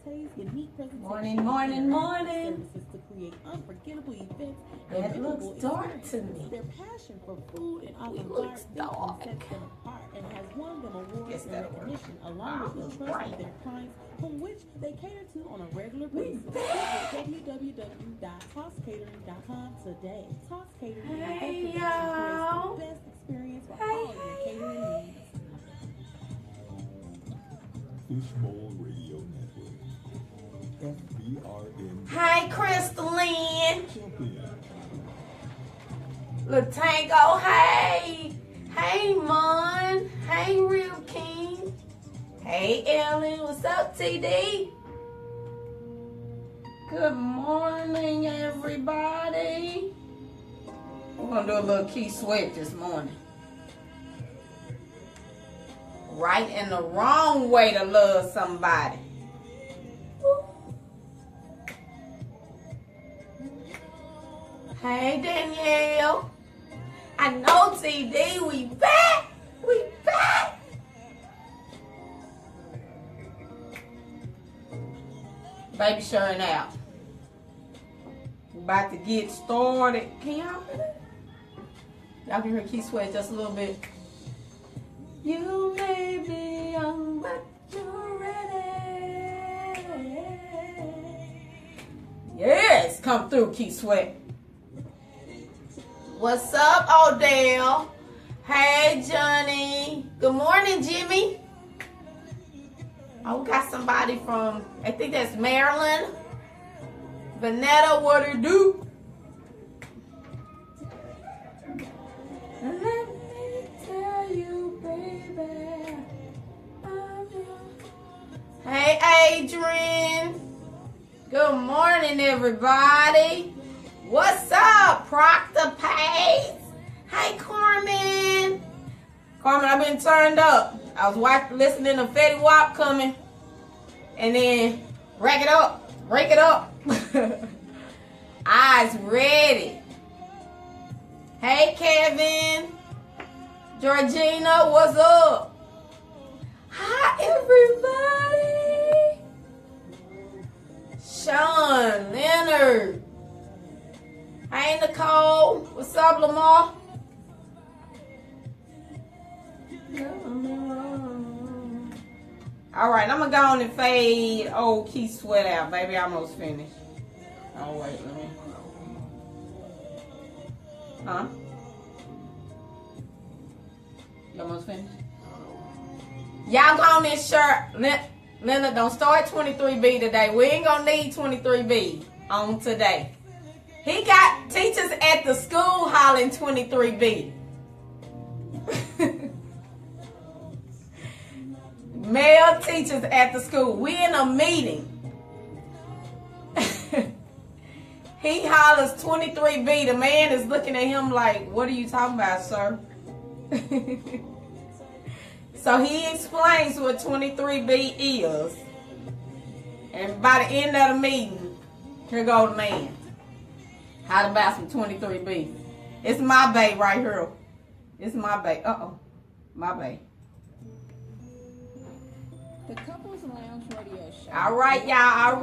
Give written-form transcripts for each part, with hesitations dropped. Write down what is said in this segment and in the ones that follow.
lattes, unique presentations, morning. services to create unforgettable events. It looks dark to me. Their passion for food and avant-garde sets them apart and has won them awards and recognition along with the trust of their clients, from which they cater to on a regular basis. Visit www.tosscatering.com today. Toss Catering creates the best experience for all your catering needs. Fishbowl Radio Network. FBRN. Hi, Crystalline. Champion. Latango, hey. Hey, Mon. Hey, Real King. Hey, Ellen. What's up, TD? Good morning, everybody. We're going to do a little key sweat this morning. Right and the wrong way to love somebody. Hey, Danielle. I know, TD, we back. We back. Baby sharing out. We're about to get started. Can y'all hear that? Y'all can hear Key Sweat just a little bit. You may be young, but you're ready. Yes, come through, Key Sweat. What's up, Odell? Hey, Johnny. Good morning, Jimmy. Oh, we got somebody from, I think that's Maryland. Vanetta, what it do? Let me tell you, baby. Hey, Adrian. Good morning, everybody. What's up, Proctor Pace? Hey, Carmen. Carmen, I've been turned up. I was listening to Fetty Wap coming. And then break it up. Eyes ready. Hey, Kevin. Georgina, what's up? Hi, everybody. Sean Leonard. Hey, Nicole. What's up, Lamar? All right, I'm going to go on and fade old Key Sweat out. Baby, I almost finished. Oh, wait, let me. Huh? You almost finished? Y'all go on this shirt. Leonard, don't start 23B today. We ain't going to need 23B on today. He got teachers at the school hollering 23B. Male teachers at the school. We in a meeting. He hollers 23B. The man is looking at him like, what are you talking about, sir? So he explains what 23B is. And by the end of the meeting, here go the man. How about some 23B? It's my bae right here. It's my bae. My bae. The Couples Lounge Radio Show. All right, y'all. All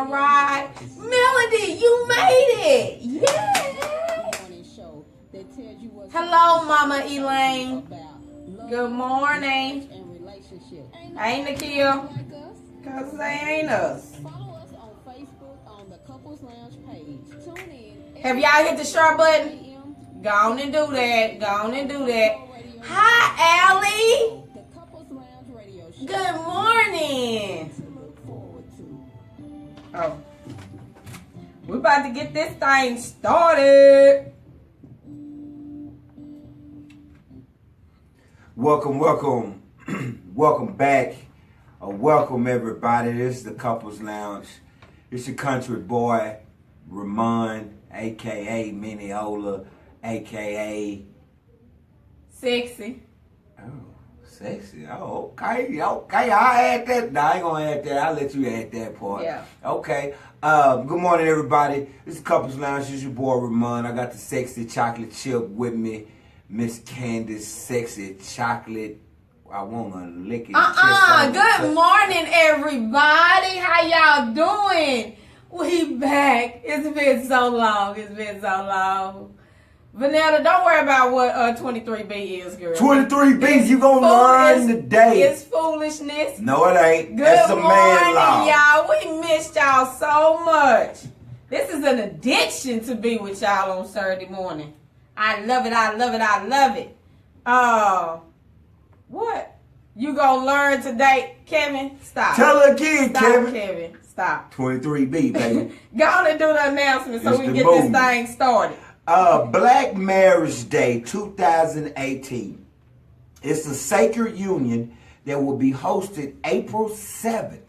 right. Melody, you made it. Yeah. Hello, Mama Elaine. Good morning. Ain't Nikhil. Because they ain't us. Follow us on Facebook on the Couples Lounge page. Tune in. Have y'all hit the share button? Go on and do that. Hi, Allie. The Couples Lounge Radio Show. Good morning. Oh. We're about to get this thing started. Welcome welcome back. Welcome everybody. This is the Couples Lounge. It's your country boy, Ramon, aka Minneola, aka Sexy. Oh, sexy. Oh, okay. I'll add that. No, I ain't gonna add that. I'll let you add that part. Yeah. Okay. Good morning, everybody. This is Couples Lounge. This is your boy Ramon. I got the sexy chocolate chip with me, Miss Candace, sexy chocolate. I want to lick it. Good morning, everybody. How y'all doing? We back. It's been so long. Vanetta, don't worry about what 23B is, girl. 23B, you gonna learn today. It's foolishness. No, it ain't. Good That's a morning, man law. y'all. We missed y'all so much. This is an addiction to be with y'all on Saturday morning. I love it. What? You gonna learn today, Kevin? Stop. Tell her again, Stop, Kevin. Stop. 23B, baby. Go on and do the announcement so It's we can the get movement. this thing started. Black Marriage Day 2018. It's a sacred union that will be hosted April 7th.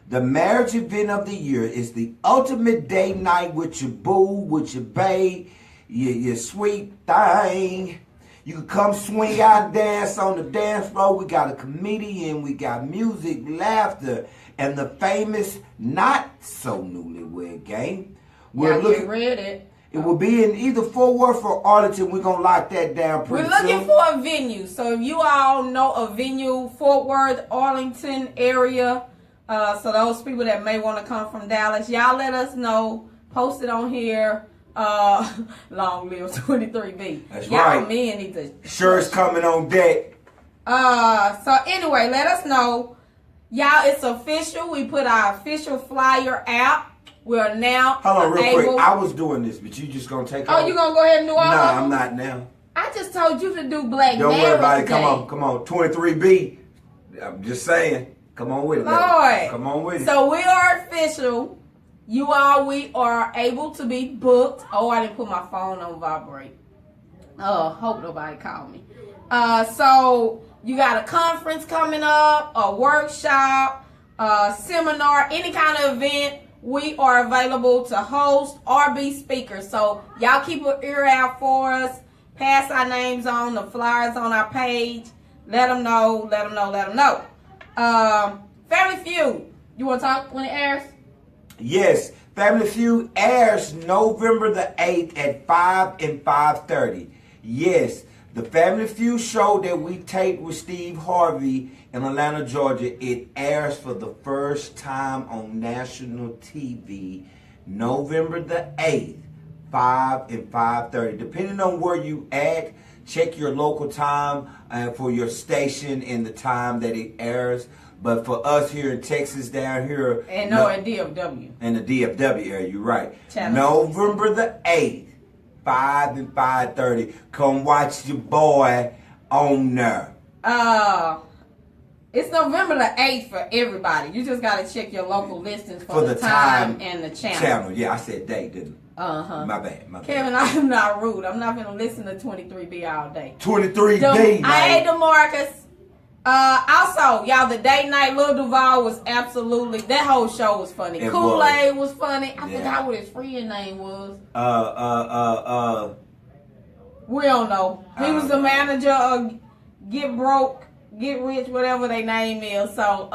The marriage event of the year is the ultimate date night with your boo, with your bae, your sweet thing. You can come swing out and dance on the dance floor. We got a comedian, we got music, laughter, and the famous not so newlywed game. Y'all get ready. It will be in either Fort Worth or Arlington. We're going to lock that down pretty soon. We're looking for a venue. So if you all know a venue, Fort Worth, Arlington area, so those people that may want to come from Dallas, y'all let us know. Post it on here. Long live 23B. That's y'all right. Men need to. Shirts coming on deck. So anyway, let us know. Y'all, it's official. We put our official flyer out. We're now Hold on real quick. I was doing this, but you just going to take off? Oh, you going to go ahead and do all of them? Nah, I'm not now. I just told you to do Black Don't Marriage worry about it. Day. Come on. 23B. I'm just saying. Come on with it. Lord. Come on with it. So we are official. You all, we are able to be booked. Oh, I didn't put my phone on vibrate. Hope nobody called me. So you got a conference coming up, a workshop, a seminar, any kind of event. We are available to host or be speakers. So y'all keep an ear out for us. Pass our names on, the flyers on our page. Let them know. Family Feud. You want to talk when it airs? Yes. Family Feud airs November the 8th at 5 and 5:30. Yes. The Family Feud show that we taped with Steve Harvey in Atlanta, Georgia, it airs for the first time on national TV November the 8th, 5 and 5:30. Depending on where you at, check your local time for your station and the time that it airs. But for us here in Texas, down here... And in DFW. In the DFW area, you're right. Channel November the 8th, 5 and 5:30. Come watch your boy on there. It's November the 8th for everybody. You just got to check your local listings for the time and the channel. Yeah, I said day, didn't I? Uh-huh. My bad. Kevin, I am not rude. I'm not going to listen to 23B all day. 23B, man. Hey, DeMarcus. Also, y'all, the date night, Lil Duval was absolutely, that whole show was funny. Kool-Aid was funny. I forgot what his friend name was. We don't know. He was the manager of Get Broke, Get Rich, whatever their name is. So,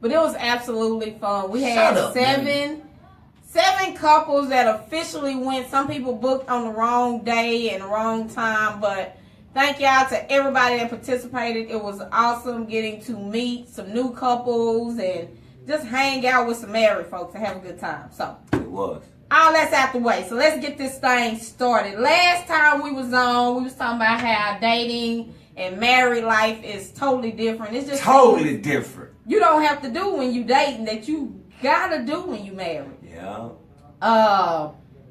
but it was absolutely fun. We had seven couples that officially went. Some people booked on the wrong day and the wrong time, but thank y'all to everybody that participated. It was awesome getting to meet some new couples and just hang out with some married folks and have a good time. So it was. All that's out the way. So let's get this thing started. Last time we was on, we was talking about how dating and married life is totally different. It's just totally different. You don't have to do when you dating that you gotta do when you married. Yeah.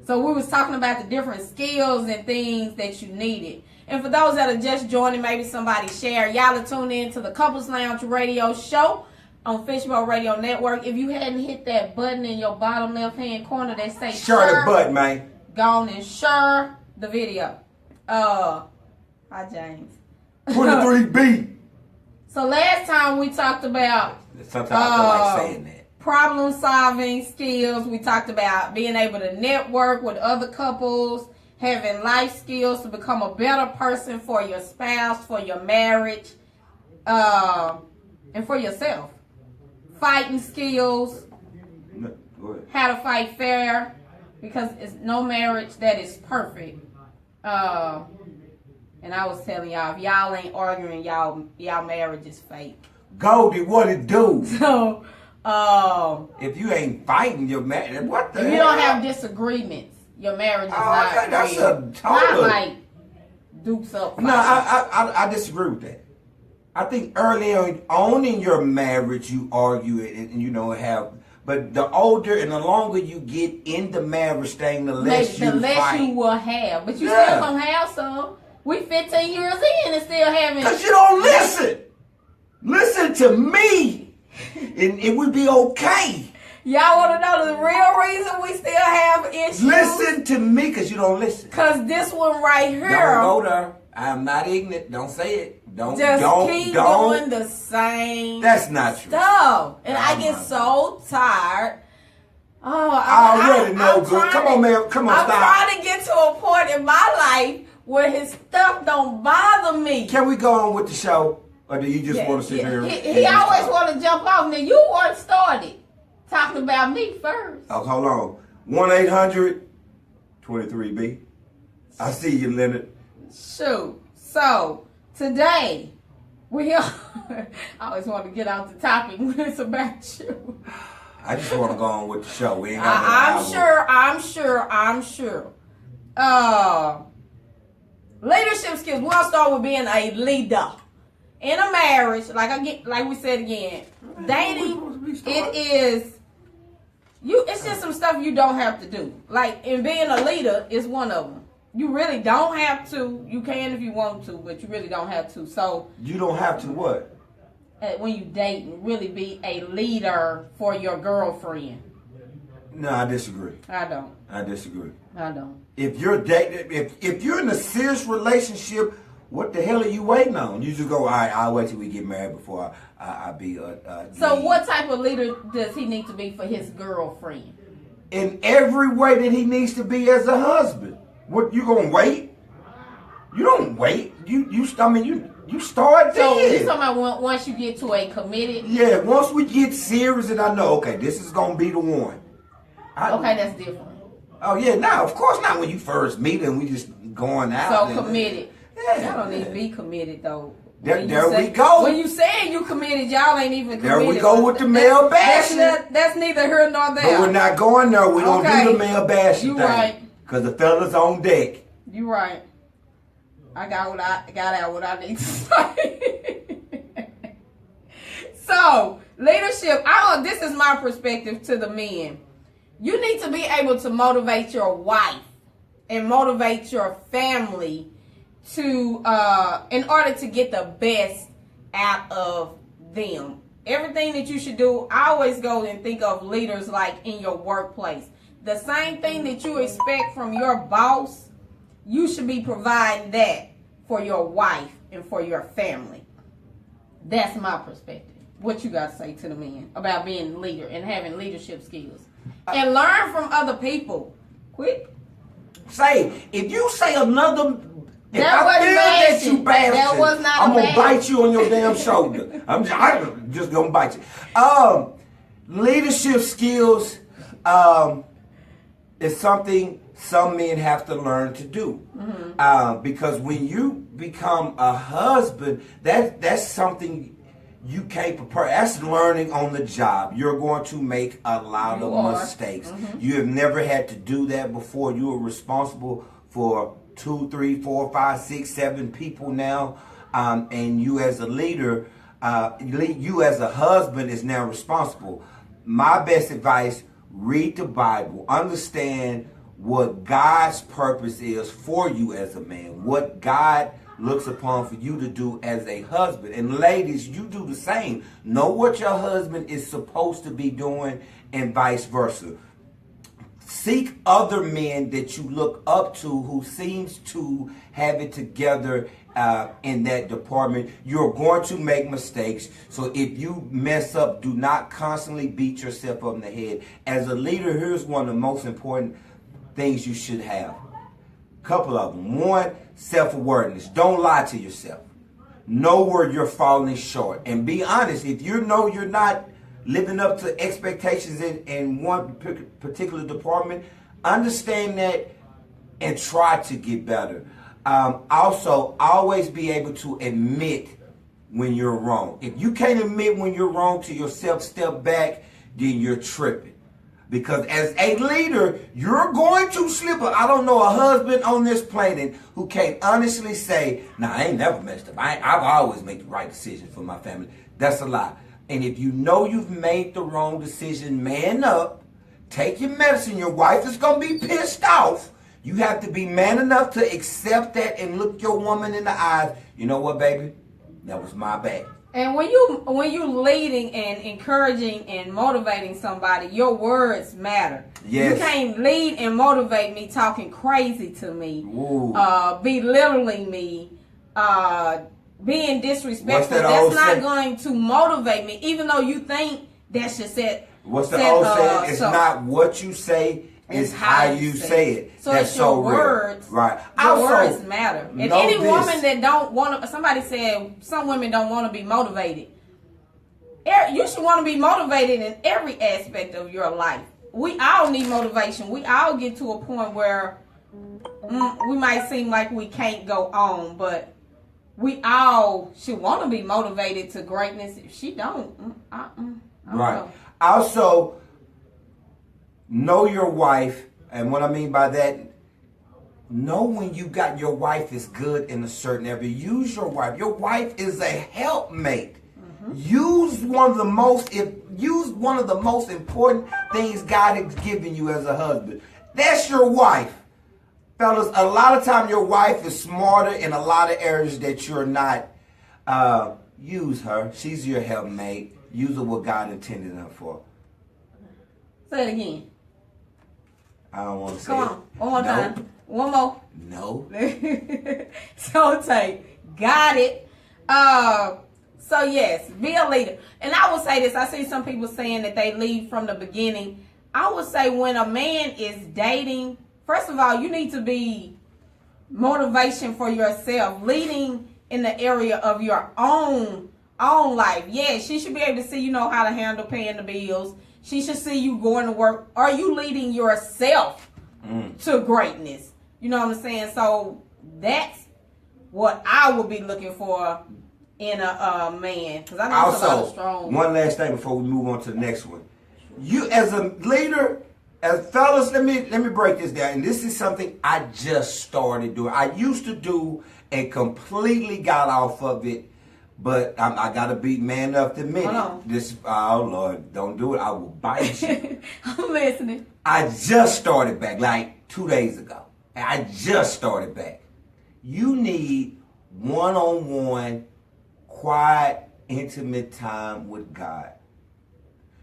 So we was talking about the different skills and things that you needed. And for those that are just joining, maybe somebody share. Y'all are tuned in to the Couples Lounge radio show on Fishbowl Radio Network. If you hadn't hit that button in your bottom left-hand corner that say share the button, man. Go on and share the video. Hi, James. 23B. So last time we talked about... Sometimes I feel like saying that. Problem-solving skills. We talked about being able to network with other couples, having life skills to become a better person for your spouse, for your marriage, and for yourself. Fighting skills, how to fight fair, because it's no marriage that is perfect. And I was telling y'all, if y'all ain't arguing, y'all marriage is fake. Goldie, what it do? So, if you ain't fighting your marriage, what the if hell? you don't have disagreements, your marriage is not okay, that's real. a total. Not like dukes up. No, I disagree with that. I think early on in your marriage, you argue it and you know have. But the older and the longer you get in the marriage thing, the less the less fight. you will have. But you still gonna have some. We 15 years in and still having. Because you don't listen. Listen to me, and it would be okay. Y'all want to know the real reason we still have issues? Listen to me, because you don't listen. Because this one right here. Don't go there. I'm not ignorant. Don't say it. Don't keep doing the same. That's not true. Stuff, and I get so tired. Oh, I already know good. Come on, man. Come on, I'm stop. trying to get to a point in my life where his stuff don't bother me. Can we go on with the show, or do you just want to sit here? He always want to jump off. Now you weren't started talking about me first. Oh, hold on. 1-800-23B. I see you, Leonard. Shoot. So today I always want to get out the topic when it's about you. I just want to go on with the show. We ain't got I'm sure. Leadership skills. We'll start with being a leader in a marriage. Like we said again, dating. It's just some stuff you don't have to do. Like in being a leader is one of them. You really don't have to. You can if you want to, but you really don't have to. So you don't have to what? When you date, really be a leader for your girlfriend. No, I disagree. I don't. I disagree. I don't. If you're dating, if you're in a serious relationship, what the hell are you waiting on? You just go, all right, I'll wait till we get married before I be So lead. what type of leader does he need to be for his girlfriend? In every way that he needs to be as a husband. What, you gonna wait? You don't wait. You start So then. you talking about once you get to a committed? Yeah, once we get serious and I know, okay, this is gonna be the one. Okay, that's different. Oh yeah, now of course not when you first meet and we just going out. So committed. Yeah. Y'all don't need to be committed though. There we go. When you saying you committed, y'all ain't even committed. There we go with the male bashing. That's neither here nor there. But we're not going there. We don't do the male bashing You thing. right. Because the fella's on deck. You right. I got out what I need to say. So, leadership, this is my perspective to the men. You need to be able to motivate your wife and motivate your family to in order to get the best out of them. Everything that you should do, I always go and think of leaders like in your workplace. The same thing that you expect from your boss, you should be providing that for your wife and for your family. That's my perspective. What you got to say to the men about being a leader and having leadership skills? And learn from other people. Quick. If you say another... If That I feel that bashing. you bashing, That was not I'm a going to bashing. bite you on your damn shoulder. I'm just going to bite you. Leadership skills is something some men have to learn to do. Mm-hmm. Because when you become a husband, that's something you can't prepare. That's learning on the job. You're going to make a lot of mistakes. Mm-hmm. You have never had to do that before. You are responsible for 2, 3, 4, 5, 6, 7 people now. And you as a leader, you as a husband is now responsible. My best advice, read the Bible. Understand what God's purpose is for you as a man. What God looks upon for you to do as a husband. And ladies, you do the same. Know what your husband is supposed to be doing and vice versa. Seek other men that you look up to who seems to have it together in that department. You're going to make mistakes. So if you mess up, do not constantly beat yourself up in the head. As a leader, here's one of the most important things you should have. Couple of them. One, self-awareness. Don't lie to yourself. Know where you're falling short. And be honest. If you know you're not living up to expectations in one particular department, understand that and try to get better. Also, always be able to admit when you're wrong. If you can't admit when you're wrong to yourself, step back, then you're tripping. Because as a leader, you're going to slip up. I don't know a husband on this planet who can't honestly say, nah, I ain't never messed up. I've always made the right decision for my family. That's a lie. And if you know you've made the wrong decision, man up. Take your medicine. Your wife is going to be pissed off. You have to be man enough to accept that and look your woman in the eyes. You know what, baby? That was my bad. And when you leading and encouraging and motivating somebody, your words matter. Yes. You can't lead and motivate me talking crazy to me, belittling me, being disrespectful. That's not going to motivate me, even though you think that should set. What's the old saying? It's not what you say, it's how you say it. So that's it's your so words. Real. Right. Your words matter. And any woman that don't want to, somebody said some women don't want to be motivated. You should want to be motivated in every aspect of your life. We all need motivation. We all get to a point where we might seem like we can't go on, but we all should want to be motivated to greatness. If she don't, I don't know. Also, know your wife, and what I mean by that, know when you got your wife is good in a certain area. Use your wife. Your wife is a helpmate. Use one of the most important things God has given you as a husband. That's your wife. Fellas, a lot of time your wife is smarter in a lot of areas that you're not. Use her. She's your helpmate. Use her what God intended her for. Say it again. I don't want to say Come it. on. One more time. One more. No. So take. Got it. So yes, be a leader. And I will say this. I see some people saying that they lead from the beginning. I would say when a man is dating, first of all, you need to be motivation for yourself. Leading in the area of your own life. Yes, she should be able to see you know how to handle paying the bills. She should see you going to work. Are you leading yourself to greatness? You know what I'm saying? So that's what I would be looking for in a man. Because I know it's a lot of strong. One last thing before we move on to the next one. You as a leader, as fellas, let me break this down. And this is something I just started doing. I used to do and completely got off of it. But I gotta be man enough to admit it. This, oh Lord, don't do it. I will bite you. I'm listening. I just started back like 2 days ago. I just started back. You need one-on-one, quiet, intimate time with God.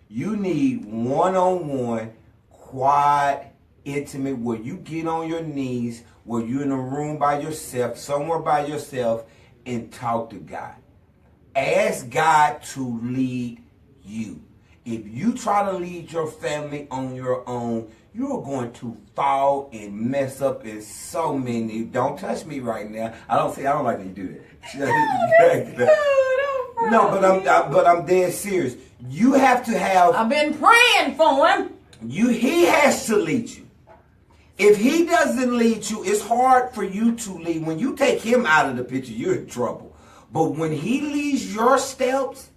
You need one-on-one, quiet, intimate, where you get on your knees, where you're in a room by yourself, somewhere by yourself, and talk to God. Ask God to lead you. If you try to lead your family on your own, you're going to fall and mess up in so many. Don't touch me right now. I don't like to do that. No, but I'm dead serious. You have to have. I've been praying for him. He has to lead you. If he doesn't lead you, it's hard for you to lead. When you take him out of the picture, you're in trouble. But when he leads your steps,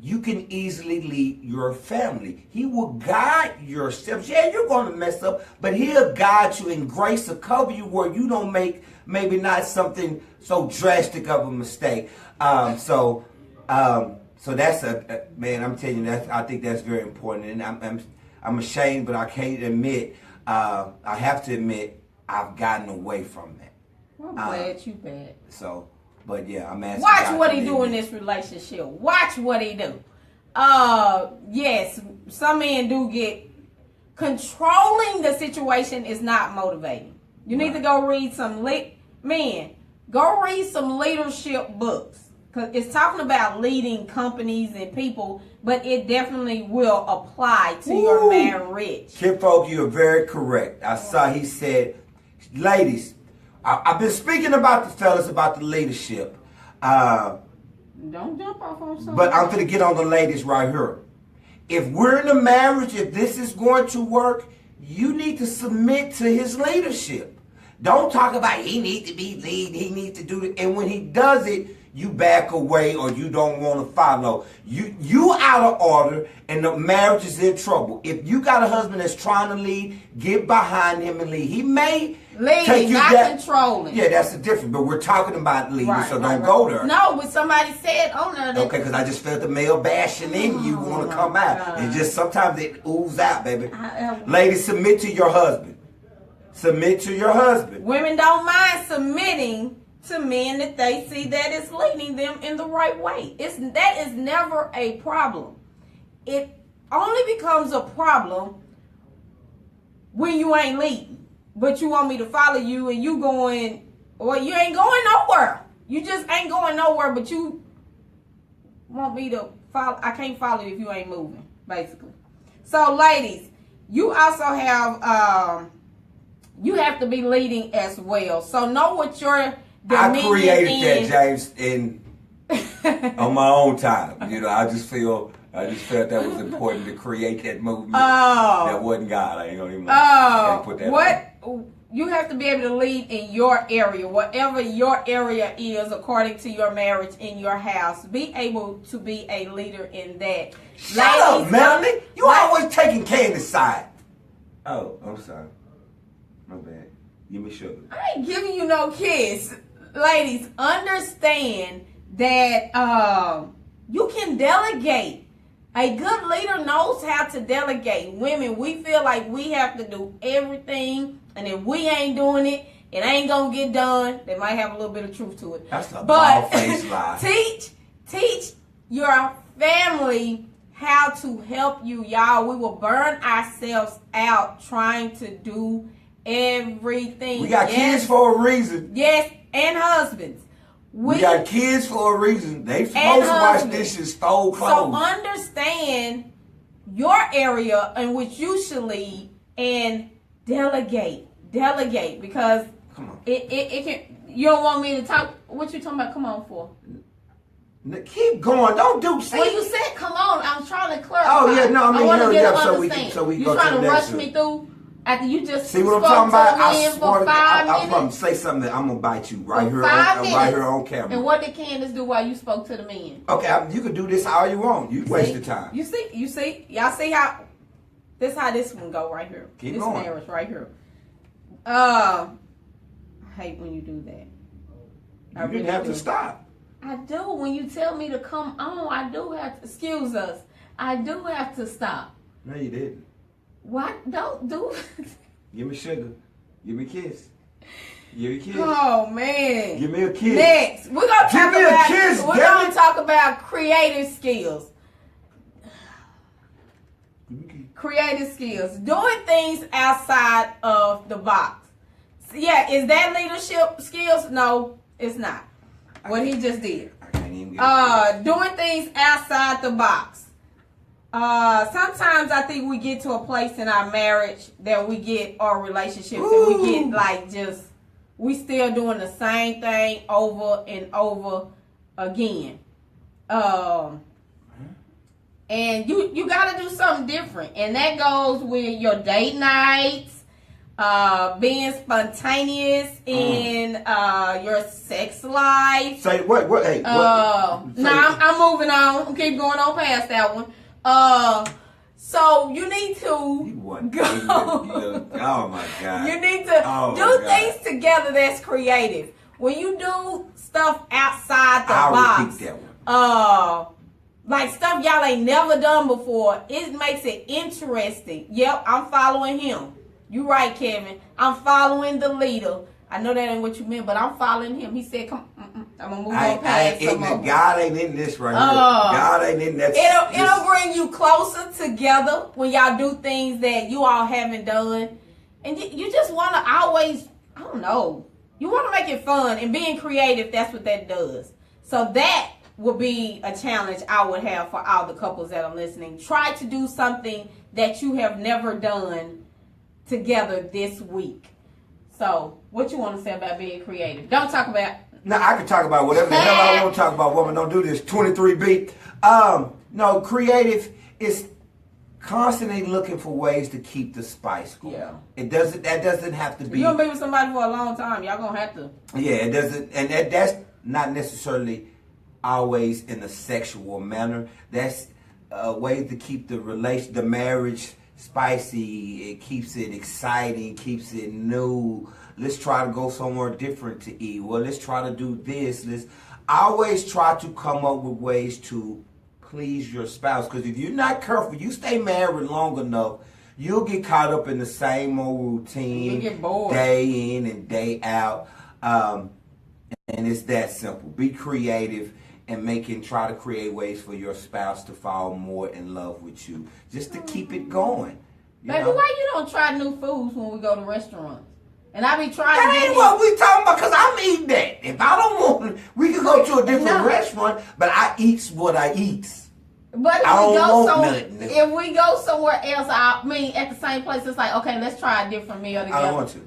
you can easily lead your family. He will guide your steps. Yeah, you're going to mess up, but he'll guide you in grace to cover you where you don't make maybe not something so drastic of a mistake. So that's man. I'm telling you, I think that's very important, and I'm ashamed, but I can't admit. I have to admit I've gotten away from that. I'm glad you bad. So. But yeah, I'm asking. Watch what he do in this relationship. Watch what he do. Yes, some men do get controlling the situation is not motivating. You need to go read some go read some leadership books, because it's talking about leading companies and people, but it definitely will apply to your marriage. Kid folk, you're very correct. I saw he said, ladies. I've been speaking about the fellas, about the leadership. Don't jump off on something. But I'm going to get on the ladies right here. If we're in a marriage, if this is going to work, you need to submit to his leadership. Don't talk about he needs to be lead, he needs to do it. And when he does it, you back away or you don't want to follow. You out of order and the marriage is in trouble. If you got a husband that's trying to lead, get behind him and lead. He may take you not controlling. Yeah, that's the difference. But we're talking about leading, so don't go there. No, but somebody said on there. Okay, because I just felt the male bashing in you want to come out. And just sometimes it oozes out, baby. Ladies, submit to your husband. Submit to your husband. Women don't mind submitting to men that they see that is leading them in the right way. That is never a problem. It only becomes a problem when you ain't leading, but you want me to follow you and you going, well, you ain't going nowhere. You just ain't going nowhere, but you want me to follow. I can't follow you if you ain't moving, basically. So, ladies, you also have you have to be leading as well. So know what your I created that, James, on my own time. You know, I just felt that was important to create that movement. That wasn't God. I ain't gonna even put that on. You have to be able to lead in your area, whatever your area is, according to your marriage in your house. Be able to be a leader in that. Shut up, Melanie. You always taking Candace's side. Oh, I'm sorry. My bad. Give me sugar. I ain't giving you no kiss. Ladies, understand that you can delegate. A good leader knows how to delegate. Women, we feel like we have to do everything, and if we ain't doing it, it ain't gonna get done. They might have a little bit of truth to it. That's a bald-faced lie. Teach your family how to help you, y'all. We will burn ourselves out trying to do everything. We got kids for a reason. Yes, and husbands. We got kids for a reason. They supposed to wash dishes, fold clothes. So understand your area in which you should lead and delegate. Delegate, because it can. You don't want me to talk. What you talking about? Come on for? Keep going. Don't do. See? Well, you said come on. I'm trying to clarify. Oh yeah, no. I mean, want to hurry up so we can you go to the next one. trying to rush me through? After you just see what I'm talking about, I'm going to say something that I'm gonna bite you right here on camera. And what did Candace do while you spoke to the men? Okay, you can do this all you want. You waste the time. You see, y'all see how this one go right here. Keep this going. marriage right here. I hate when you do that. You didn't have to stop. I do. When you tell me to come on, I do have to. Excuse us. I do have to stop. No, you didn't. What? Don't do it. Give me sugar. Give me a kiss. Give me a kiss. Oh man. Give me a kiss. Next, we're gonna talk about creative skills. Creative skills. Doing things outside of the box. Yeah, is that leadership skills? No, it's not. What he just did. I can't even get doing things outside the box. Sometimes I think we get to a place in our marriage that we get our relationships and we get like we still doing the same thing over and over again. And you got to do something different. And that goes with your date nights, being spontaneous in your sex life. Say what? Hey, what? I'm moving on. I'm keep going on past that one. So you need to go. Oh my God. You need to do things together that's creative. When you do stuff outside the box, repeat that one. Like stuff y'all ain't never done before, it makes it interesting. Yep, I'm following him. You right, Kevin. I'm following the leader. I know that ain't what you meant, but I'm following him. He said, "Come, I'm gonna move on past some of them." God ain't in this right here. God ain't in that. It'll bring you closer together when y'all do things that you all haven't done, and you just want to always, I don't know, you want to make it fun and being creative. That's what that does. So that would be a challenge I would have for all the couples that are listening. Try to do something that you have never done together this week. So, what you want to say about being creative? Don't talk about... No, I can talk about whatever the hell I want to talk about, woman. Don't do this. 23B. No, creative is... constantly looking for ways to keep the spice going. Yeah. That doesn't have to be. You're gonna be with somebody for a long time. Y'all gonna have to. Yeah, it doesn't, and that's not necessarily always in a sexual manner. That's a way to keep the marriage spicy. It keeps it exciting, keeps it new. Let's try to go somewhere different to eat. Well, let's try to do this. I always try to come up with ways to please your spouse, because if you're not careful, you stay married long enough, you'll get caught up in the same old routine, you get bored. Day in and day out. And it's that simple. Be creative and try to create ways for your spouse to fall more in love with you, just to keep it going. Baby, why you don't try new foods when we go to restaurants? And I be trying That ain't what we talking about, because I'm eating that. If I don't want, we can go to a different restaurant, but I eat what I eat. But if we go somewhere else, I mean, at the same place, it's like, okay, let's try a different meal together. I don't want to.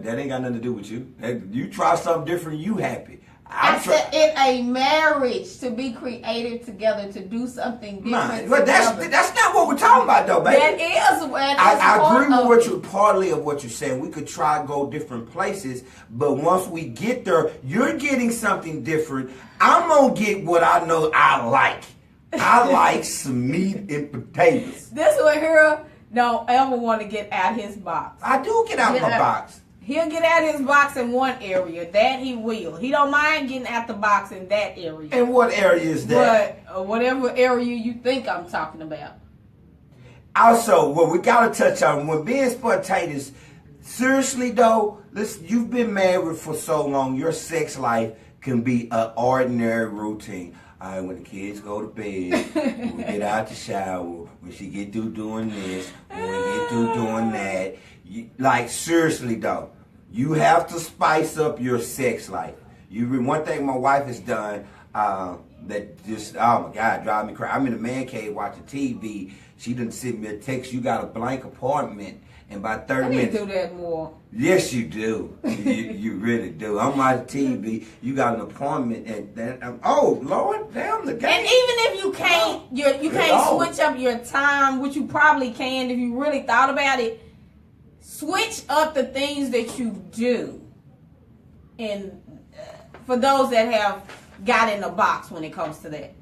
That ain't got nothing to do with you. You try something different, you happy. I said in a marriage, to be creative together, to do something different. But that's not what we're talking about, though, baby. That is. I agree with partly of what you're saying. We could try to go different places, but once we get there, you're getting something different. I'm gonna get what I know I like. I like some meat and potatoes. This one here don't ever want to get out his box. I do get out my box. He'll get out his box in one area. That he will. He don't mind getting out the box in that area. And what area is that? But whatever area you think I'm talking about. Also, what we gotta touch on when being spontaneous. Seriously though, listen, you've been married for so long. Your sex life can be an ordinary routine. All right, when the kids go to bed, when we get out the shower, when she get through doing this, when we get through doing that. Like, seriously, though, you have to spice up your sex life. One thing my wife has done that just, oh, my God, drive me crazy. I'm in the man cave watching TV. She done sent me a text. You got a blank apartment. And by 30 minutes. I need to do that more. Yes, you do. you really do. I'm watching TV. You got an appointment, and then oh Lord, damn the game. And even if you can't, you can't switch up your time, which you probably can if you really thought about it. Switch up the things that you do, and for those that have got in the box when it comes to that,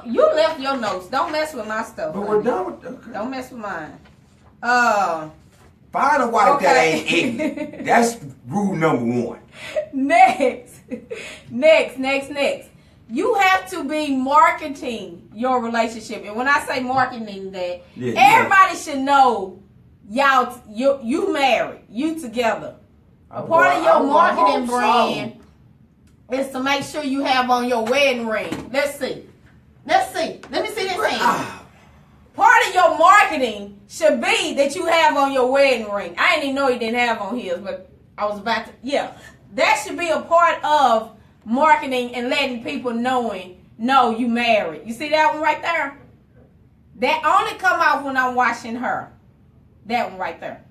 you left your notes. Don't mess with my stuff. But we're done with. Okay. Don't mess with mine. Find a wife that ain't ignorant. That's rule number one. Next. You have to be marketing your relationship. And when I say marketing that, everybody should know you married, you together. A part of your marketing brand is to make sure you have on your wedding ring. Let's see. Let me see this thing. Part of your marketing should be that you have on your wedding ring. I didn't even know he didn't have on his, but I was about to. Yeah, that should be a part of marketing and letting people no, you married. You see that one right there? That only come out when I'm washing her. That one right there.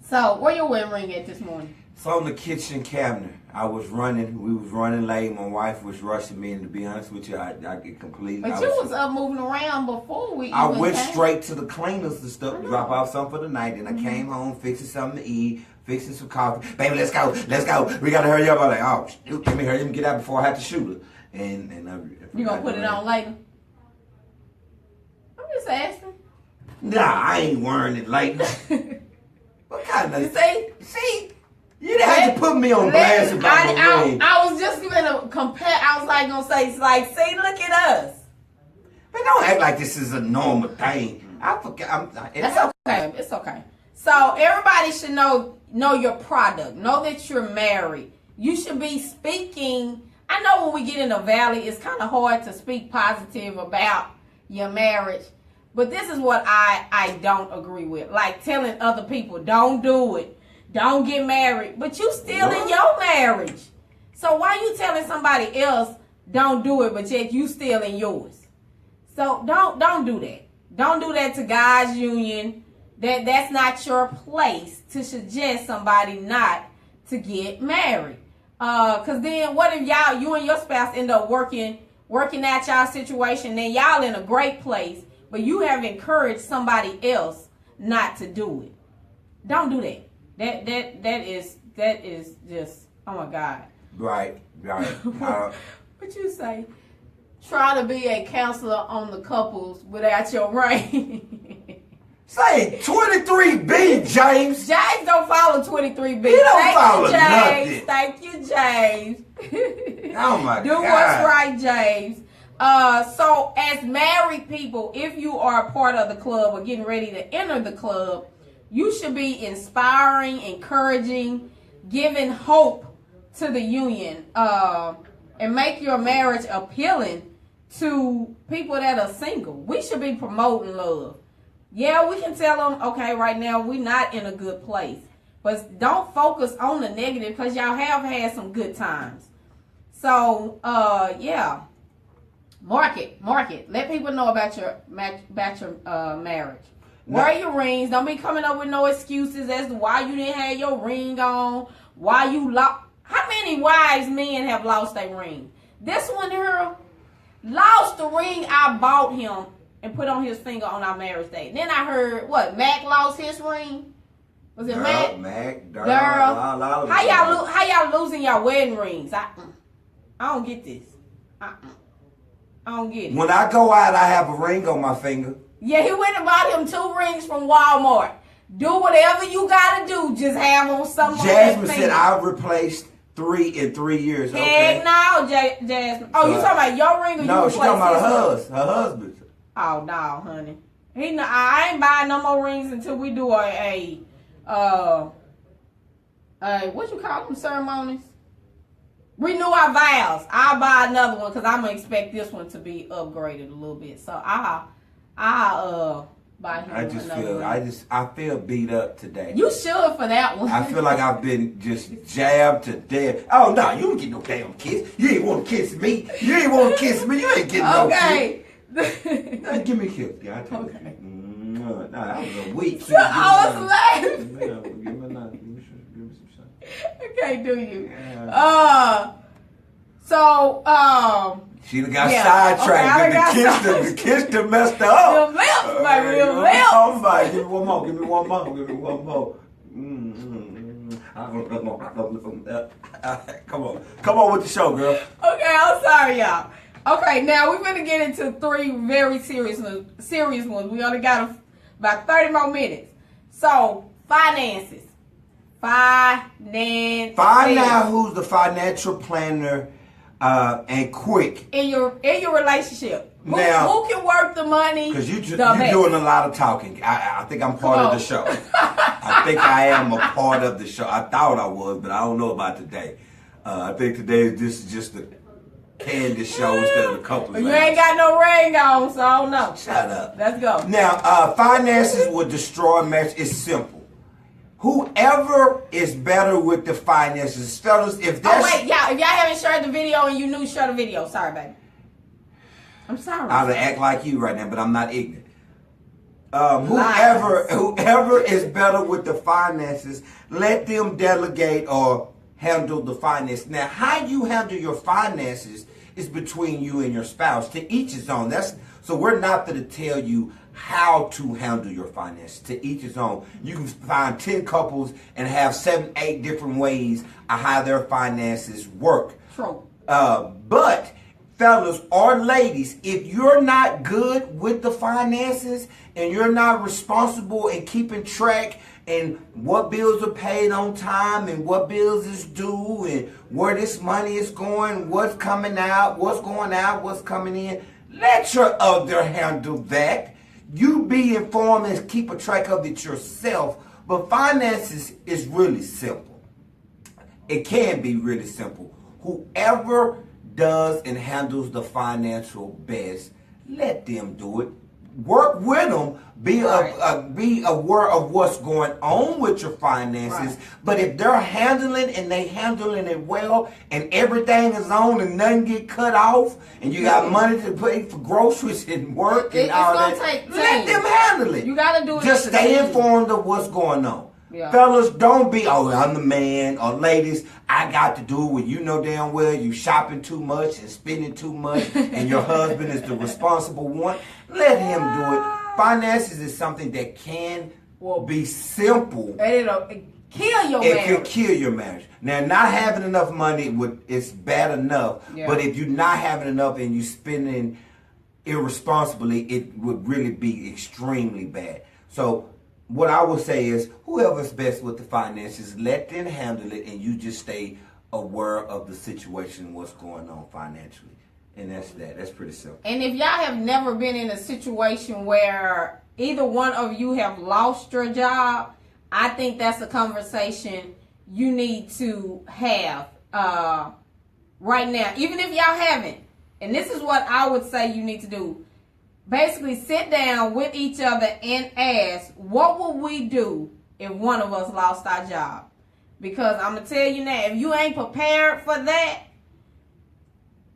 So, where your wedding ring at this morning? It's on the kitchen cabinet. We was running late. My wife was rushing me, and to be honest with you, I get completely. But you was up moving around before we. I went straight to the cleaners and stuff, drop off something for the night, and I came home fixing something to eat, fixing some coffee. Baby, let's go. We gotta hurry up. I'm like, oh, shoot, let me hurry up and get out before I have to shoot her. And you gonna put it on later? I'm just asking. Nah, I ain't wearing it later. What kind of? See. You didn't have to put me on blast about my ring. I was just going to compare. I was going to say, see, look at us. But don't act like this is a normal thing. I forgot. It's okay. So everybody should know your product. Know that you're married. You should be speaking. I know when we get in a valley, it's kind of hard to speak positive about your marriage. But this is what I don't agree with. Like telling other people, don't do it. Don't get married, but you still in your marriage. So why you telling somebody else don't do it, but yet you still in yours? So don't do that. Don't do that to God's union. That's not your place to suggest somebody not to get married. Cause then what if you and your spouse end up working out y'all situation? Then y'all in a great place but you have encouraged somebody else not to do it. Don't do that. That is just, oh my God. Right. What you say? Try to be a counselor on the couples without your ring. Say 23B, James. James don't follow 23B. He don't follow James. nothing. Thank you, James. Oh my Do God. what's right, James. So as married people, if you are a part of the club or getting ready to enter the club, you should be inspiring, encouraging, giving hope to the union, and make your marriage appealing to people that are single. We should be promoting love. Yeah, we can tell them, okay, right now we're not in a good place. But don't focus on the negative because y'all have had some good times. So, yeah. Market. Let people know about your marriage. Wear your rings. Don't be coming up with no excuses as to why you didn't have your ring on. Why you lost. How many wives men have lost their ring? This one here lost the ring I bought him and put on his finger on our marriage day. Then I heard, what, Mac lost his ring? Was it Mac? Girl. How y'all losing your wedding rings? I don't get this. I don't get it. When I go out, I have a ring on my finger. Yeah, he went and bought him 2 rings from Walmart. Do whatever you gotta do. Just have on something. Jasmine said I replaced 3 in 3 years. Heck no, Jasmine. Oh, you talking about your ring or no, you she's talking about his her husband. Oh no, honey. I ain't buying no more rings until we do a what you call them ceremonies? Renew our vows. I'll buy another one because I'm gonna expect this one to be upgraded a little bit. So I'll buy him another ring. I feel beat up today. You should for that one. I feel like I've been just jabbed to death. Oh no, you don't get no damn kiss. You ain't want to kiss me. You ain't want to kiss me. You ain't getting no kiss. Okay. Give me a kiss. Yeah, I take it. Nah, that was a week. I was laughing. Give me some shot. Okay, do you? Yeah. She done got sidetracked. Okay, the kiss done messed her up. Them lips, baby, them lips. Oh my, give me one more. Come on with the show, girl. Okay, I'm sorry, y'all. Okay, now we're gonna get into 3 very serious ones. We only got about 30 more minutes. So, finances. Find out who's the financial planner and quick in your relationship. Who can work the money? Because you're doing a lot of talking. I think I'm part of the show. I think I am a part of the show. I thought I was, but I don't know about today. I think today this is just a candy show instead of a couple of You ain't got no ring on, so I don't know. Shut up. Let's go. Now, finances will destroy a marriage. It's simple. Whoever is better with the finances, fellas, if that's... Oh, wait, y'all. If y'all haven't shared the video and you knew, share the video. Sorry, baby. I'm sorry. I'll act like you right now, but I'm not ignorant. Whoever is better with the finances, let them delegate or handle the finances. Now, how you handle your finances is between you and your spouse. To each his own. So we're not going to tell you how to handle your finances. To each his own. You can find 10 couples and have 7, 8 different ways of how their finances work. True. But fellas or ladies, if you're not good with the finances and you're not responsible in keeping track and what bills are paid on time and what bills is due and where this money is going, what's coming out, what's going out, what's coming in, let your other handle that. You be informed and keep a track of it yourself. But finances is really simple. It can be really simple. Whoever does and handles the financial best, let them do it. Work with them. Be aware of what's going on with your finances. Right. But if they're handling and they handling it well, and everything is on and nothing get cut off, and you got money to pay for groceries and work and all that, let them handle it. You gotta do it. Just stay informed of what's going on. Yeah. Fellas, don't be, I'm the man, or ladies, I got to do it when you know damn well you shopping too much and spending too much and your husband is the responsible one. Let him do it. Finances is something that can be simple. And it'll kill your it marriage. It can kill your marriage. Now, not having enough money, it's bad enough. Yeah. But if you're not having enough and you're spending irresponsibly, it would really be extremely bad. So what I would say is, whoever's best with the finances, let them handle it, and you just stay aware of the situation, what's going on financially. And that's that. That's pretty simple. And if y'all have never been in a situation where either one of you have lost your job, I think that's a conversation you need to have right now. Even if y'all haven't. And this is what I would say you need to do. Basically, sit down with each other and ask, what would we do if one of us lost our job? Because I'm going to tell you now, if you ain't prepared for that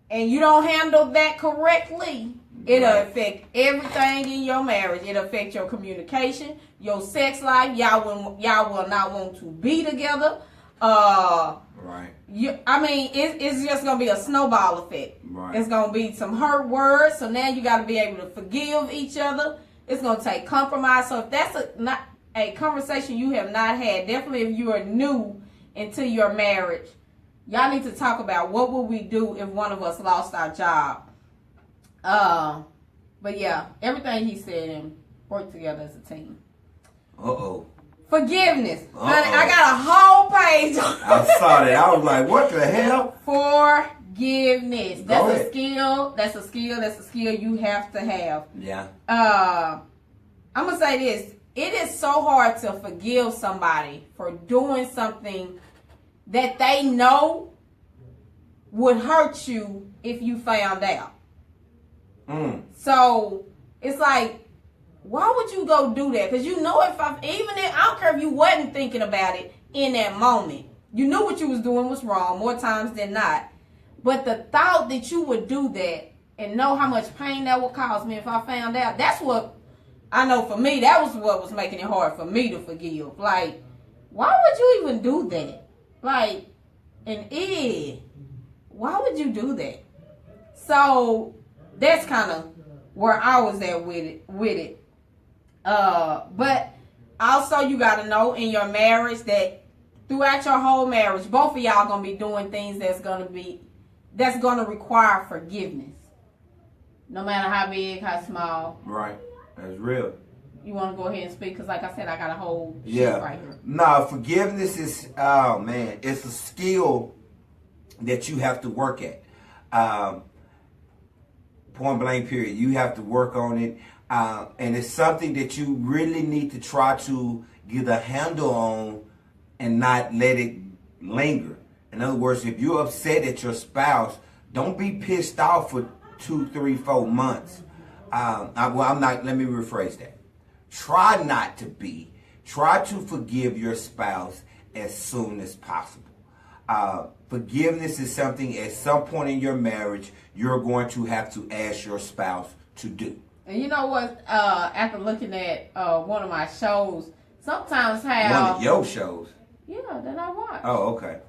and you don't handle that correctly, it'll affect everything in your marriage. It'll affect your communication, your sex life. Y'all will not want to be together. Right. It's just gonna be a snowball effect. Right. It's gonna be some hurt words. So now you got to be able to forgive each other. It's gonna take compromise. So if that's not a conversation you have not had, definitely if you are new into your marriage, y'all need to talk about what would we do if one of us lost our job. But yeah, everything he said and work together as a team. Forgiveness. Honey, I got a whole page. I saw that. I was like, what the hell? Forgiveness. That's a skill. That's a skill you have to have. Yeah. I'm going to say this. It is so hard to forgive somebody for doing something that they know would hurt you if you found out. So it's like, why would you go do that? Because you know, I don't care if you wasn't thinking about it in that moment. You knew what you was doing was wrong more times than not. But the thought that you would do that and know how much pain that would cause me if I found out, that's what I know for me, that was what was making it hard for me to forgive. Like, why would you even do that? Like, why would you do that? So that's kind of where I was at with it. But also you got to know in your marriage that throughout your whole marriage, both of y'all gonna be doing things that's gonna require forgiveness, no matter how big, how small. Right, that's real. You want to go ahead and speak? Because like I said, I got a whole sheet right here. No, forgiveness is, it's a skill that you have to work at. Point blank period. You have to work on it. And it's something that you really need to try to get a handle on and not let it linger. In other words, if you're upset at your spouse, don't be pissed off for 2, 3, 4 months. Let me rephrase that. Try not to be. Try to forgive your spouse as soon as possible. Forgiveness is something at some point in your marriage you're going to have to ask your spouse to do. And you know what? After looking at one of my shows, sometimes how one of your shows. Yeah, that I watch. Oh, okay.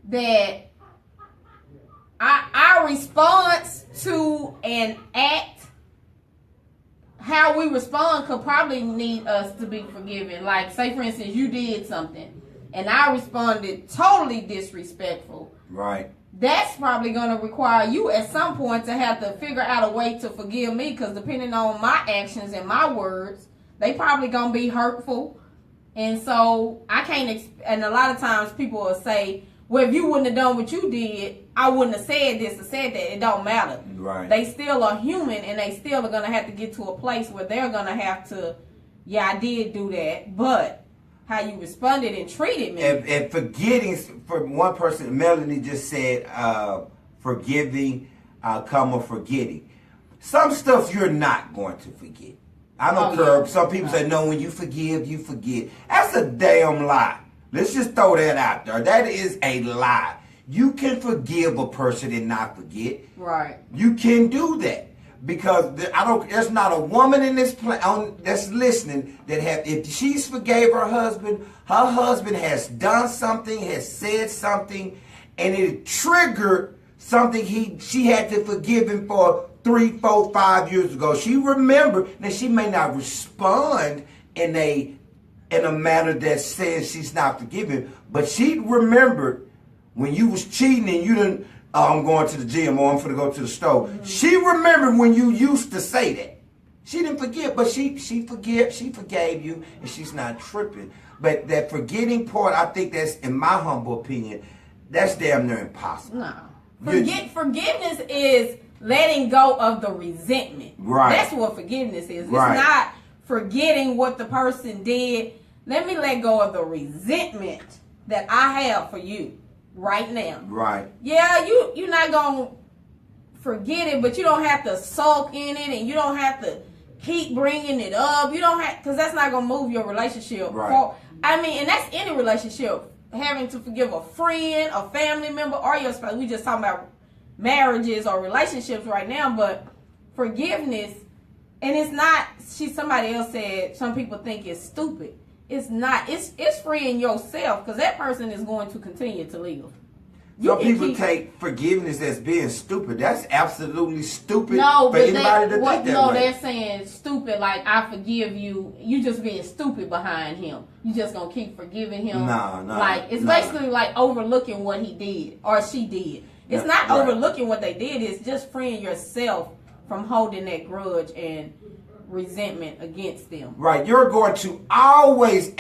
That our response to an act, how we respond could probably need us to be forgiven. Like, say for instance, you did something and I responded totally disrespectful. Right. That's probably going to require you at some point to have to figure out a way to forgive me, because depending on my actions and my words, they probably going to be hurtful. And so I can't, and a lot of times people will say, well, if you wouldn't have done what you did, I wouldn't have said this or said that. It don't matter. Right. They still are human, and they still are going to have to get to a place where they're going to have to, yeah, I did do that, but how you responded and treated me. And forgetting, for one person, Melanie just said, forgiving, forgetting. Some stuff you're not going to forget. I don't care. Some people say, no, when you forgive, you forget. That's a damn lie. Let's just throw that out there. That is a lie. You can forgive a person and not forget. Right. You can do that. because there's not a woman in this that's listening that if she's forgave her husband has done something, has said something, and it triggered something she had to forgive him for 3, 4, 5 years ago. She remembered. Now she may not respond in a manner that says she's not forgiving, but she remembered when you was cheating and you didn't. I'm going to the gym or I'm going to go to the store. Mm-hmm. She remembered when you used to say that. She didn't forget, but she forgave you, and she's not tripping. But that forgetting part, I think that's, in my humble opinion, that's damn near impossible. No. Forgiveness is letting go of the resentment. Right. That's what forgiveness is. Right. It's not forgetting what the person did. Let me let go of the resentment that I have for you right now. Right. Yeah, you're not going to forget it, but you don't have to sulk in it, and you don't have to keep bringing it up. You don't have, because that's not going to move your relationship. Right. And that's any relationship. Having to forgive a friend, a family member, or your spouse. We just talking about marriages or relationships right now, but forgiveness, and it's not, somebody else said, some people think it's stupid. It's not. It's freeing yourself, because that person is going to continue to live. Some people take forgiveness as being stupid. That's absolutely stupid for anybody to think that no, way. They're saying stupid like, I forgive you. You just being stupid behind him. You just going to keep forgiving him. No. Like, it's basically like overlooking what he did or she did. It's not overlooking what they did. It's just freeing yourself from holding that grudge and resentment against them. Right. You're going to always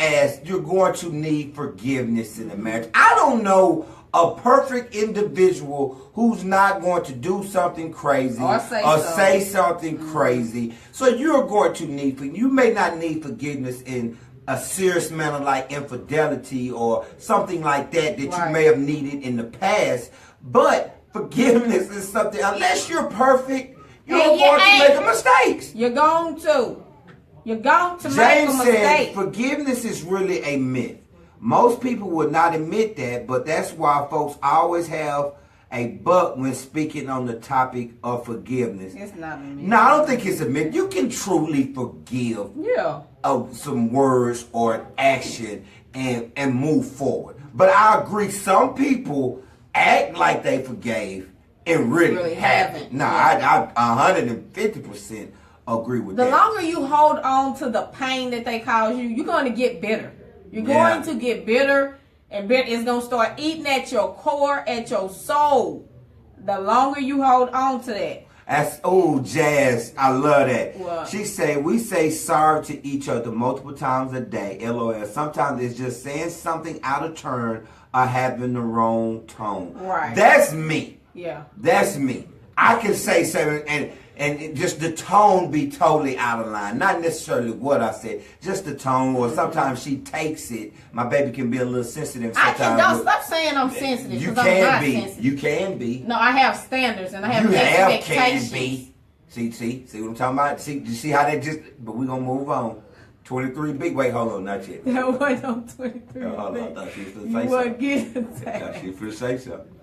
you're going to need forgiveness in a marriage. I don't know a perfect individual who's not going to do something crazy or say something crazy. So you're going to you may not need forgiveness in a serious manner like infidelity or something like that you may have needed in the past. But forgiveness is something, unless you're perfect, you're going to make mistakes. You're going to make a mistake. James said forgiveness is really a myth. Most people would not admit that, but that's why folks always have a but when speaking on the topic of forgiveness. It's not a myth. No, I don't think it's a myth. You can truly forgive some words or an action and move forward. But I agree, some people act like they forgave and really haven't. No, I 150% agree with that. The longer you hold on to the pain that they cause you, you're going to get bitter. You're going to get bitter, and bitter is going to start eating at your core, at your soul. The longer you hold on to that. Jazz, I love that. What? She said, we say sorry to each other multiple times a day, LOL. Sometimes it's just saying something out of turn or having the wrong tone. Right. That's me. Yeah. That's me. I can say something and just the tone be totally out of line. Not necessarily what I said, just the tone, or sometimes she takes it. My baby can be a little sensitive sometimes. Don't stop saying I'm sensitive. You I'm not can be. sensitive. You can be. No, I have standards and I have expectations. Can be. See what I'm talking about? See how they just, but we're going to move on. 23 big, wait, hold on, not yet. That wasn't on 23 hold on, I thought she was going to say you something. Getting I thought she was going to say something.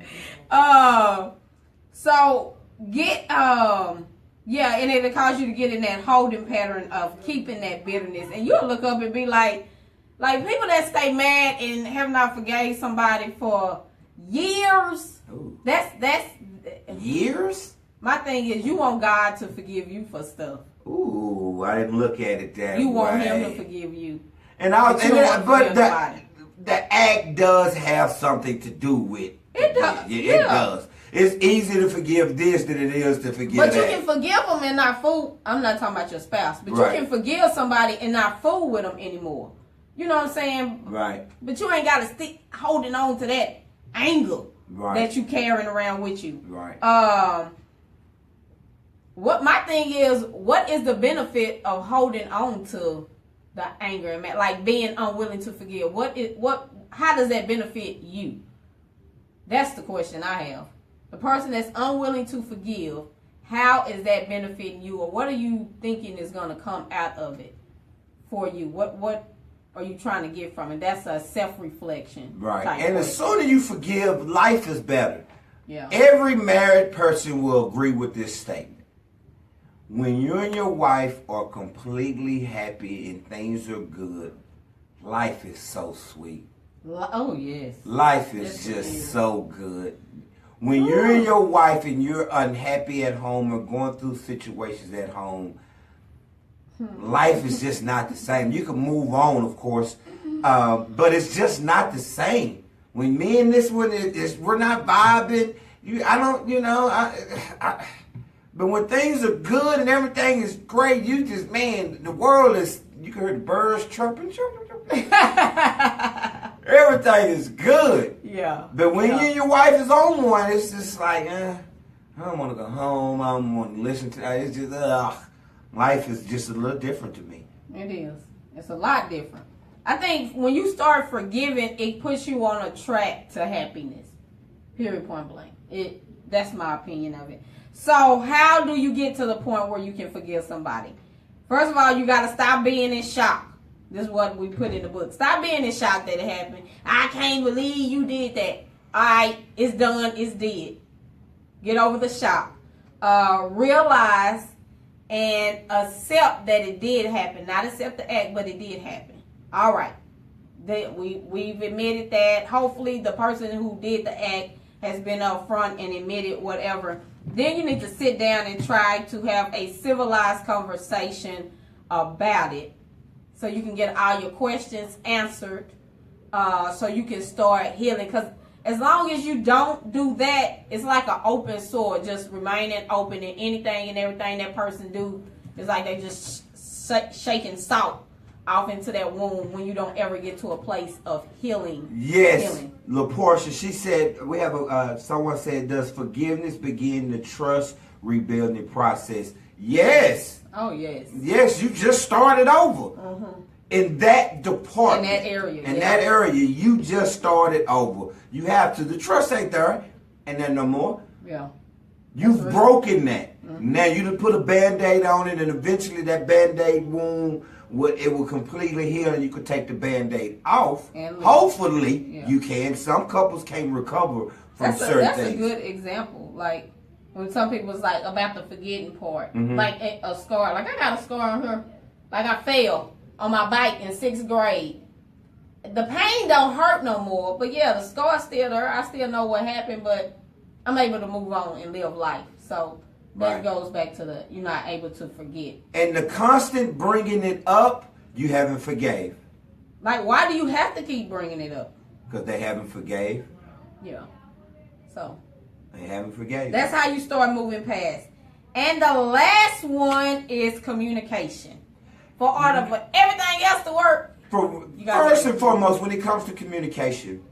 So get, and it'll cause you to get in that holding pattern of keeping that bitterness. And you'll look up and be like people that stay mad and have not forgave somebody for years. Ooh. That's years? My thing is, you want God to forgive you for stuff. Ooh, I didn't look at it that way. You want Him to forgive you. The act does have something to do with it. Does. Yeah, it does. It's easier to forgive this than it is to forgive that. But that. you can forgive them and not fool. I'm not talking about your spouse, but you can forgive somebody and not fool with them anymore. You know what I'm saying? Right. But you ain't got to stick holding on to that anger that you carrying around with you. Right. What my thing is, what is the benefit of holding on to the anger and like being unwilling to forgive? How does that benefit you? That's the question I have. The person that's unwilling to forgive, how is that benefiting you, or what are you thinking is going to come out of it for you? What are you trying to get from it? That's a self-reflection. Right. And the sooner you forgive, life is better. Yeah. Every married person will agree with this statement. When you and your wife are completely happy and things are good, life is so sweet. Oh, yes. Life is just so good. When you're and your wife and you're unhappy at home or going through situations at home, life is just not the same. You can move on, of course, but it's just not the same. When me and this one, we're not vibing. But when things are good and everything is great, you just, man, the world is, you can hear the birds chirping. Everything is good. Yeah. But when you and your wife is on one, it's just like, I don't want to go home. I don't want to listen to that. It's just, life is just a little different to me. It is. It's a lot different. I think when you start forgiving, it puts you on a track to happiness. Period, point blank. That's my opinion of it. So how do you get to the point where you can forgive somebody? First of all, you got to stop being in shock. This is what we put in the book. Stop being in shock that it happened. I can't believe you did that. All right, it's done. It's dead. Get over the shock. Realize and accept that it did happen. Not accept the act, but it did happen. All right. We've admitted that. Hopefully the person who did the act has been upfront and admitted whatever. Then you need to sit down and try to have a civilized conversation about it so you can get all your questions answered so you can start healing. Because as long as you don't do that, it's like an open sore, just remaining open, and anything and everything that person do is like they just shaking salt off into that wound when you don't ever get to a place of healing. Yes, LaPortia, she said, we have someone said, does forgiveness begin the trust rebuilding process? Yes. Oh, yes. Yes, you just started over. Mm-hmm. In that department. In that area. In that area, you just started over. You have to. The trust ain't there. Ain't there no more. Yeah. You've broken that. Mm-hmm. Now you done put a Band-Aid on it, and eventually that Band-Aid wound will completely heal, and you could take the Band-Aid off. Hopefully, you can. Some couples can't recover from certain things. That's a good example. Like when some people's like about the forgetting part, like a scar. Like I got a scar on her. Like I fell on my bike in 6th grade. The pain don't hurt no more, but yeah, the scar's still there. I still know what happened, but I'm able to move on and live life. So that goes back to you're not able to forget. And the constant bringing it up, you haven't forgave. Like, why do you have to keep bringing it up? Because they haven't forgave. Yeah. So. They haven't forgave. That's how you start moving past. And the last one is communication. For everything else to work. First and foremost, when it comes to communication,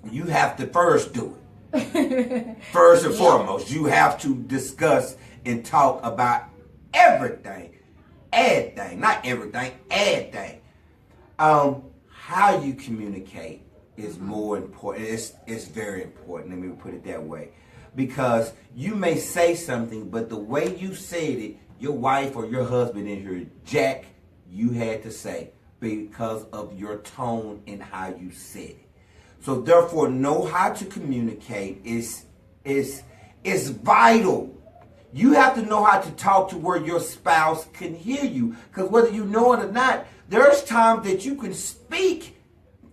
you have to first do it. First and foremost, you have to discuss and talk about everything. Not everything, everything. How you communicate is more important. It's very important. Let me put it that way. Because you may say something, but the way you said it, your wife or your husband in here, Jack, you had to say because of your tone and how you said it. So therefore, know how to communicate is vital. You have to know how to talk to where your spouse can hear you. Because whether you know it or not, there's times that you can speak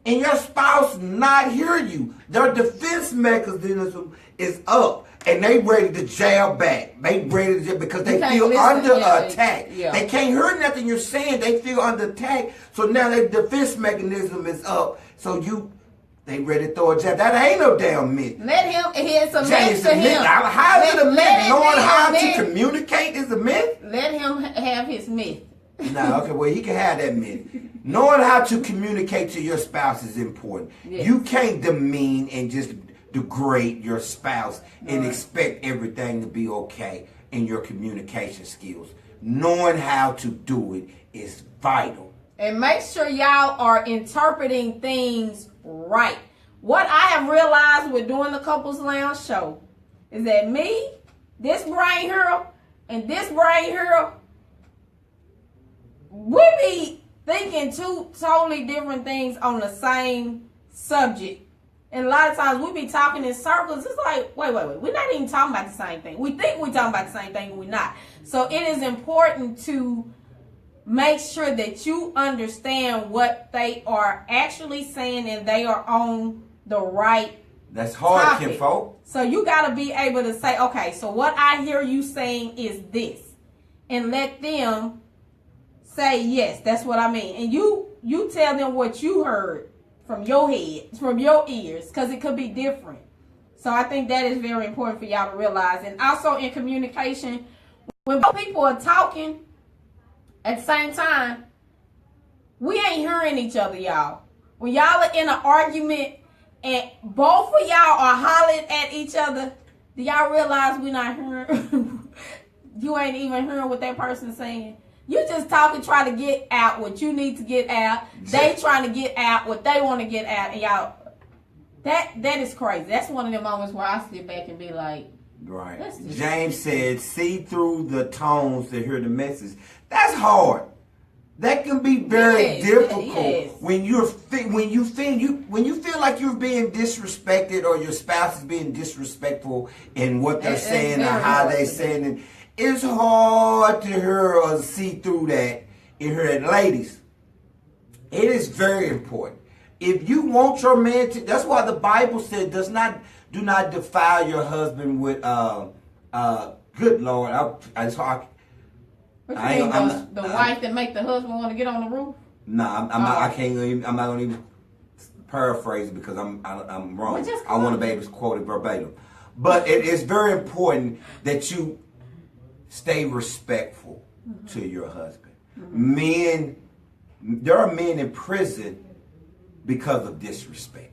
and your spouse not hear you. Their defense mechanism is up. And they ready to jab back. They ready to because they feel under attack. They can't hear nothing you're saying. They feel under attack. So now their defense mechanism is up. So they ready to throw a jab. That ain't no damn myth. Let him. It's a myth to him. How is it a myth? Knowing how to communicate is a myth. Let him have his myth. Okay. Well, he can have that myth. Knowing how to communicate to your spouse is important. Yes. You can't demean and just degrade your spouse and expect everything to be okay in your communication skills. Knowing how to do it is vital. And make sure y'all are interpreting things right. What I have realized with doing the Couples Lounge show is that me, this brain here, and this brain here, we be thinking two totally different things on the same subject. And a lot of times we be talking in circles. It's like, wait. We're not even talking about the same thing. We think we're talking about the same thing, and we're not. So it is important to make sure that you understand what they are actually saying and they are on the right That's hard, topic. kinfolk. So you got to be able to say, okay, so what I hear you saying is this. And let them say, yes, that's what I mean. And you tell them what you heard from your head, from your ears, because it could be different. So I think that is very important for y'all to realize. And also in communication, when both people are talking at the same time, we ain't hearing each other, y'all. When y'all are in an argument and both of y'all are hollering at each other, do y'all realize we not hearing? You ain't even hearing what that person's saying. You just talking, trying to get out what you need to get out. They trying to get out what they want to get out. And y'all, that is crazy. That's one of the moments where I sit back and be like, right. James said, see through the tones to hear the message. That's hard. That can be very difficult when you feel like you're being disrespected or your spouse is being disrespectful in what they're saying or how they're saying it. It's hard to hear or see through that and hear that. Ladies, it is very important. If you want your man to, that's why the Bible said, do not defile your husband with good Lord. The wife that make the husband want to get on the roof? I'm not gonna even paraphrase it because I'm wrong. I want to be able to quote it verbatim. But it is very important that you stay respectful to your husband. Men, there are men in prison because of disrespect.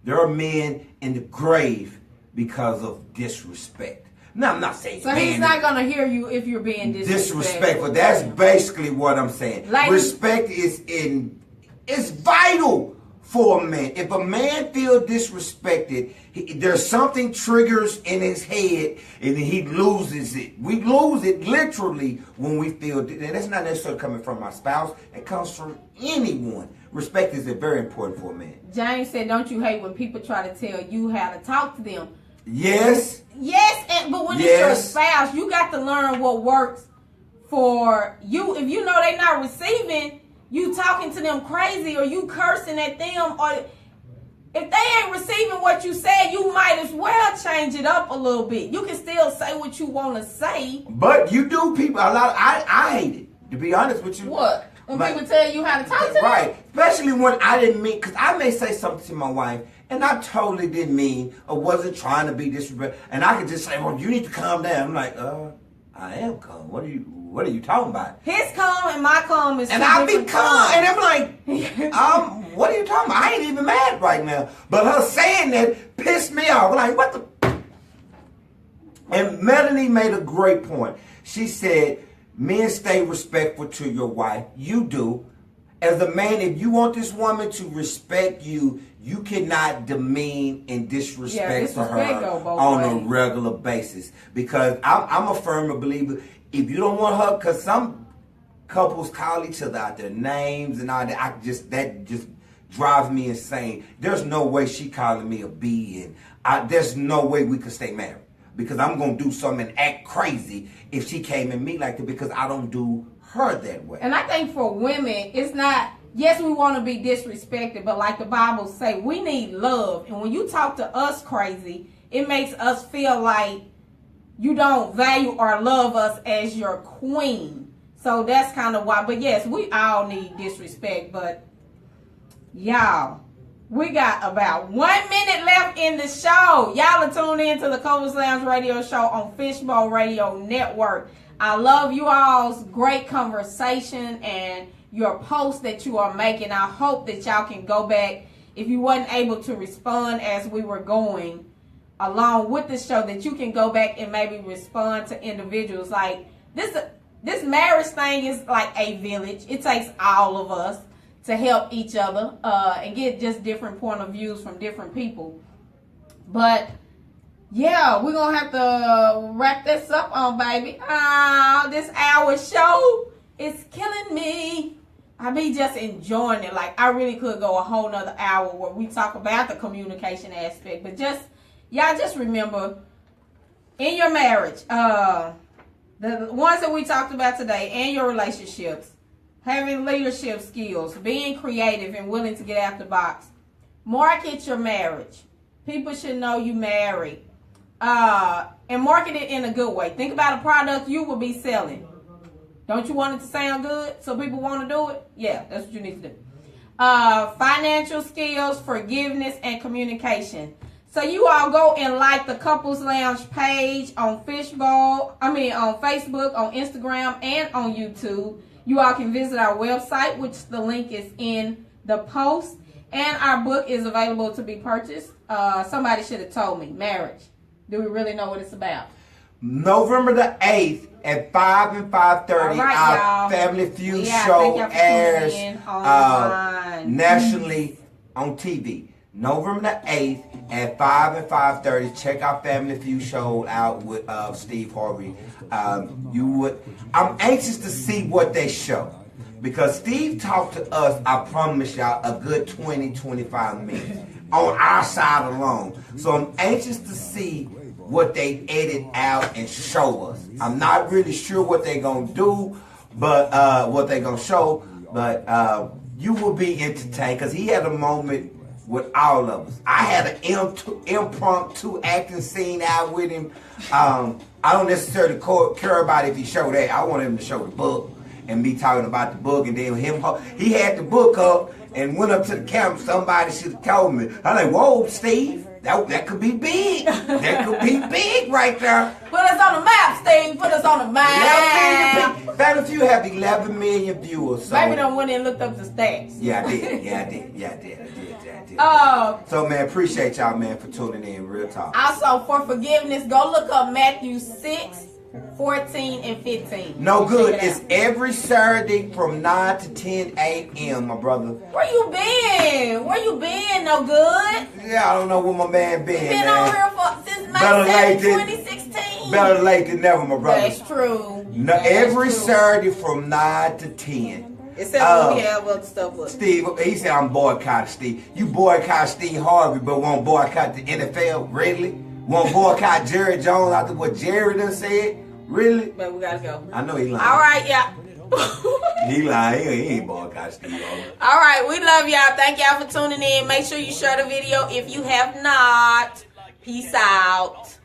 There are men in the grave because of disrespect. Now, I'm not saying so he's not going to hear you if you're being disrespectful. That's basically what I'm saying. Respect is vital for a man. If a man feels disrespected, there's something triggers in his head and he loses it. We lose it literally when we feel, and that's not necessarily coming from our spouse. It comes from anyone. Respect is very important for a man. James said, don't you hate when people try to tell you how to talk to them? Yes. But when it's your spouse, you got to learn what works for you. If you know they're not receiving, you talking to them crazy or you cursing at them, or if they ain't receiving what you said, you might as well change it up a little bit. You can still say what you want to say. But you do people a lot. I hate it, to be honest with you. What? When people tell you how to talk to them? Right. Especially when I didn't mean, because I may say something to my wife and I totally didn't mean or wasn't trying to be disrespectful. And I could just say, well, you need to calm down. I'm like, I am calm. What are you talking about? His calm and my calm is. And I'll be calm. And I'm like, what are you talking about? I ain't even mad right now. But her saying that pissed me off. Like, what the? And Melanie made a great point. She said, men, stay respectful to your wife. You do. As a man, if you want this woman to respect you, you cannot demean and disrespect her on a regular basis. Because I'm a firm believer, if you don't want her, because some couples call each other out their names and all that, that just drives me insane. There's no way she calling me a B, and there's no way we could stay married. Because I'm going to do something and act crazy if she came at me like that, because I don't do her that way. And I think for women, it's not, yes, we want to be disrespected, but like the Bible say, we need love. And when you talk to us crazy, it makes us feel like you don't value or love us as your queen. So that's kind of why. But yes, we all need disrespect. But y'all, we got about 1 minute left in the show. Y'all are tuned in to the Couples Lounge Radio Show on Fishbowl Radio Network. I love you all's great conversation and your posts that you are making. I hope that y'all can go back, if you wasn't able to respond as we were going along with the show, that you can go back and maybe respond to individuals. Like this marriage thing is like a village. It takes all of us to help each other and get just different point of views from different people. But yeah, we're going to have to wrap this up on, baby. This hour show is killing me. I be just enjoying it. Like, I really could go a whole nother hour where we talk about the communication aspect. But y'all just remember, in your marriage, the ones that we talked about today, and your relationships, having leadership skills, being creative and willing to get out the box. Market your marriage. People should know you married. And market it in a good way. Think about a product you will be selling. Don't you want it to sound good so people want to do it? Yeah, that's what you need to do. Financial skills, forgiveness, and communication. So you all go and like the Couples Lounge page on Facebook, on Facebook, on Instagram, and on YouTube. You all can visit our website, which the link is in the post. And our book is available to be purchased. Somebody should have told me. Marriage. Do we really know what it's about? November the 8th at 5 and 5:30, right, our y'all. Family Feud show airs nationally on TV. November the 8th at 5 and 5:30. Check our Family Feud show out with Steve Harvey. I'm anxious to see what they show. Because Steve talked to us, I promise y'all, a good 20-25 minutes on our side alone. So I'm anxious to see what they edit out and show us. I'm not really sure what they're going to do, but what they're going to show. But you will be entertained because he had a moment with all of us. I had an impromptu acting scene out with him. I don't necessarily care about if he showed that. I want him to show the book. And me talking about the book, and then he had the book up and went up to the camera. Somebody should have told me. I'm like, whoa, Steve, that could be big. That could be big right there. Put us on the map, Steve. Put us on the map. Family Feud have 11 million viewers. So. Maybe done went and looked up the stats. Yeah, I did. So, man, appreciate y'all, man, for tuning in. Real talk. Also, for forgiveness, go look up Matthew 6. 14 and 15. No good. It's every Saturday from 9 to 10 a.m., my brother. Where you been? No good? Yeah, I don't know where my man been, Been on here since May 2016. Better late than never, my brother. That's true. No, every Saturday from 9 to 10. Except when we have other stuff with Steve, he said I'm boycotting Steve. You boycott Steve Harvey, but won't boycott the NFL? Really? Won't boycott Jerry Jones after what Jerry done said? Really? But we gotta go. I know he lying. All right, yeah. He lying. He ain't boycott Steve Harvey. All right, we love y'all. Thank y'all for tuning in. Make sure you share the video if you have not. Peace out.